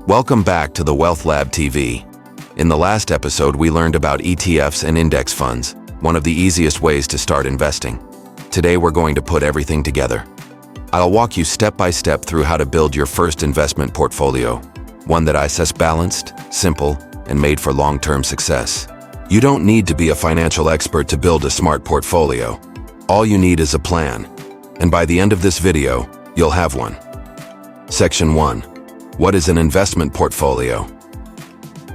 Welcome back to the Wealth Lab TV. In the last episode, we learned about ETFs and index funds, one of the easiest ways to start investing. Today, we're going to put everything together. I'll walk you step by step through how to build your first investment portfolio, one that is balanced, simple, and made for long-term success. You don't need to be a financial expert to build a smart portfolio. All you need is a plan, and by the end of this video, you'll have one. Section 1. What is an investment portfolio?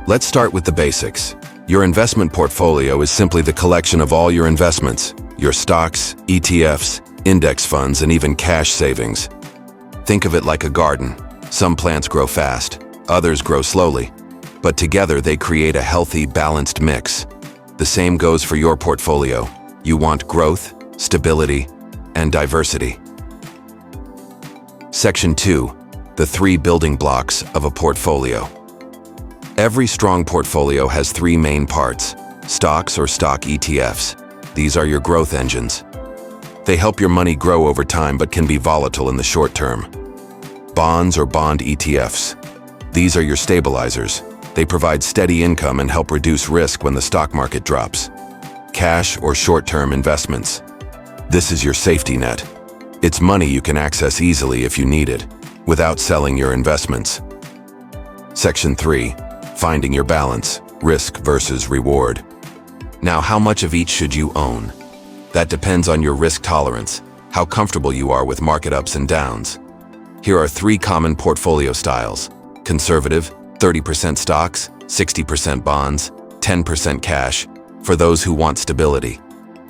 Let's start with the basics. Your investment portfolio is simply the collection of all your investments, your stocks, ETFs, index funds, and even cash savings. Think of it like a garden. Some plants grow fast, others grow slowly, but together they create a healthy, balanced mix. The same goes for your portfolio. You want growth, stability, and diversity. Section 2. The 3 building blocks of a portfolio. Every strong portfolio has 3 main parts: stocks or stock ETFs. These are your growth engines. They help your money grow over time but can be volatile in the short term. Bonds or bond ETFs. These are your stabilizers. They provide steady income and help reduce risk when the stock market drops. Cash or short-term investments. This is your safety net. It's money you can access easily if you need it, without selling your investments. Section 3. Finding your balance, risk versus reward. Now, how much of each should you own? That depends on your risk tolerance, how comfortable you are with market ups and downs. Here are 3 common portfolio styles: conservative, 30% stocks, 60% bonds, 10% cash, for those who want stability.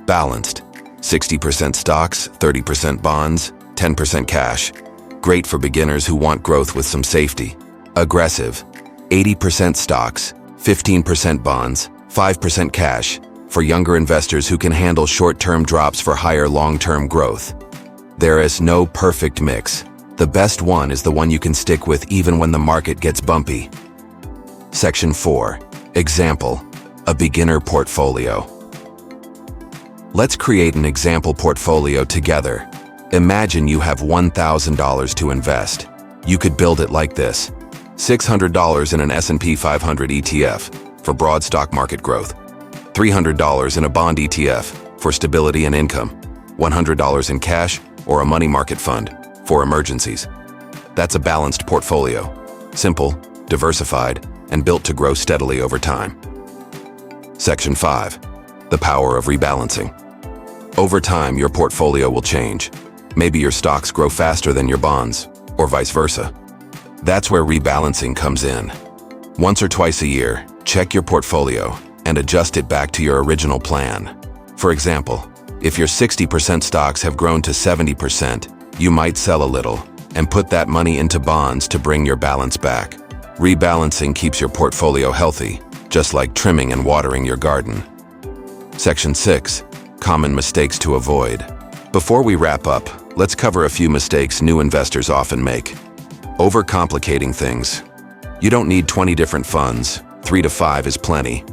Balanced, 60% stocks, 30% bonds, 10% cash. Great for beginners who want growth with some safety. Aggressive, 80% stocks, 15% bonds, 5% cash, for younger investors who can handle short-term drops for higher long-term growth. There is no perfect mix. The best one is the one you can stick with even when the market gets bumpy. Section 4. Example. A beginner portfolio. Let's create an example portfolio together. Imagine you have $1,000 to invest. You could build it like this: $600 in an S&P 500 ETF for broad stock market growth, $300 in a bond ETF for stability and income, $100 in cash or a money market fund for emergencies. That's a balanced portfolio, simple, diversified, and built to grow steadily over time. Section 5. The power of rebalancing. Over time, your portfolio will change. Maybe your stocks grow faster than your bonds, or vice versa. That's where rebalancing comes in. Once or twice a year, check your portfolio and adjust it back to your original plan. For example, if your 60% stocks have grown to 70%, you might sell a little and put that money into bonds to bring your balance back. Rebalancing keeps your portfolio healthy, just like trimming and watering your garden. Section 6. Common mistakes to avoid. Before we wrap up, let's cover a few mistakes new investors often make. Overcomplicating things. You don't need 20 different funds. 3 to 5 is plenty.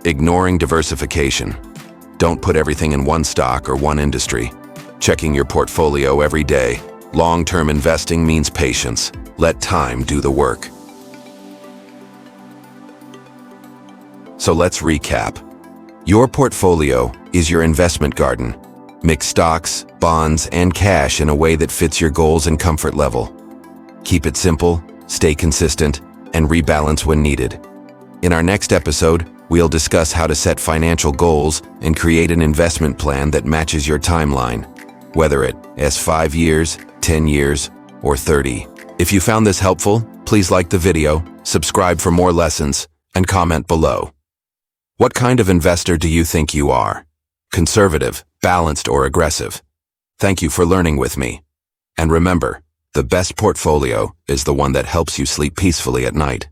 Ignoring diversification. Don't put everything in one stock or one industry. Checking your portfolio every day. Long-term investing means patience. Let time do the work. So let's recap. Your portfolio is your investment garden. Mix stocks, bonds, and cash in a way that fits your goals and comfort level. Keep it simple, stay consistent, and rebalance when needed. In our next episode, we'll discuss how to set financial goals and create an investment plan that matches your timeline, whether it is 5 years, 10 years, or 30. If you found this helpful, please like the video, subscribe for more lessons, and comment below. What kind of investor do you think you are? Conservative, balanced, or aggressive? Thank you for learning with me. And remember, the best portfolio is the one that helps you sleep peacefully at night.